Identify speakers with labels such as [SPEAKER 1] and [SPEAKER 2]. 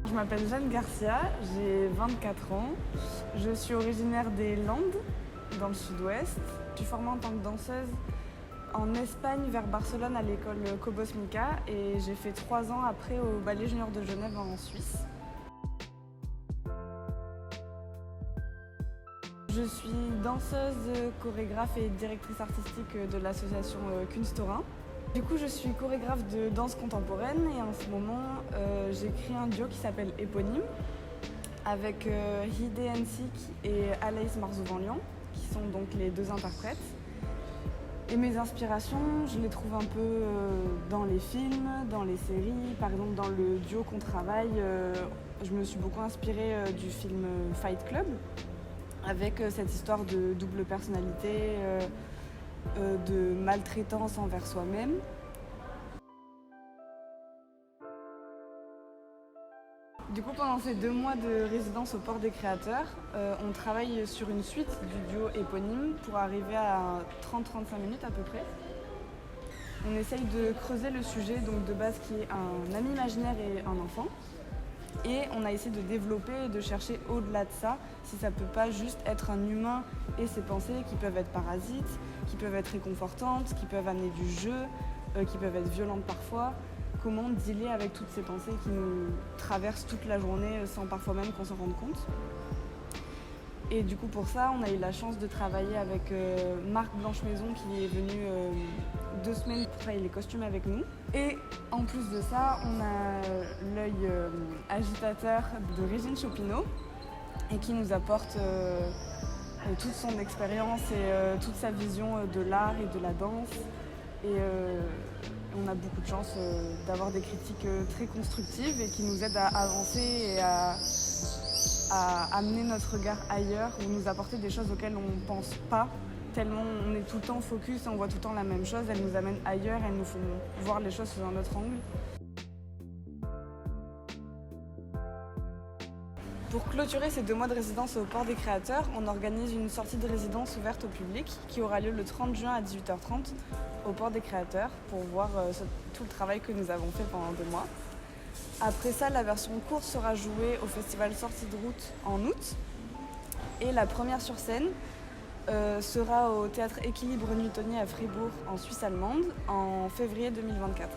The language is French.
[SPEAKER 1] Je m'appelle Jeanne Garcia, j'ai 24 ans. Je suis originaire des Landes, dans le sud-ouest. Je suis formée en tant que danseuse en Espagne, vers Barcelone, à l'école Cobos Mica. Et j'ai fait 3 ans après au Ballet Junior de Genève en Suisse. Je suis danseuse, chorégraphe et directrice artistique de l'association Kunstorin. Du coup, je suis chorégraphe de danse contemporaine et en ce moment, j'ai créé un duo qui s'appelle Éponyme avec Hide Ensik et Alaïs Marzouvan-Lian, qui sont donc les 2 interprètes. Et mes inspirations, je les trouve un peu dans les films, dans les séries. Par exemple, dans le duo qu'on travaille, je me suis beaucoup inspirée du film Fight Club, avec cette histoire de double personnalité, de maltraitance envers soi-même. Du coup, pendant ces 2 mois de résidence au Port des Créateurs, on travaille sur une suite du duo Éponyme pour arriver à 30-35 minutes à peu près. On essaye de creuser le sujet donc de base qui est un ami imaginaire et un enfant. Et on a essayé de développer et de chercher au-delà de ça, si ça peut pas juste être un humain et ses pensées qui peuvent être parasites, qui peuvent être réconfortantes, qui peuvent amener du jeu, qui peuvent être violentes parfois. Comment dealer avec toutes ces pensées qui nous traversent toute la journée sans parfois même qu'on s'en rende compte. Et du coup pour ça, on a eu la chance de travailler avec Marc Blanche-Maison qui est venu 2 semaines pour travailler les costumes avec nous. Et en plus de ça, on a l'œil agitateur de Régine Chopineau et qui nous apporte toute son expérience et toute sa vision de l'art et de la danse. Et on a beaucoup de chance d'avoir des critiques très constructives et qui nous aident à avancer et à amener notre regard ailleurs ou nous apporter des choses auxquelles on ne pense pas, tellement on est tout le temps focus et on voit tout le temps la même chose. Elles nous amènent ailleurs, elles nous font voir les choses sous un autre angle. Pour clôturer ces 2 mois de résidence au Port des Créateurs, on organise une sortie de résidence ouverte au public qui aura lieu le 30 juin à 18h30 au Port des Créateurs pour voir tout le travail que nous avons fait pendant 2 mois. Après ça, la version courte sera jouée au festival Sortie de route en août. Et la première sur scène sera au théâtre Équilibre Newtonien à Fribourg en Suisse allemande en février 2024.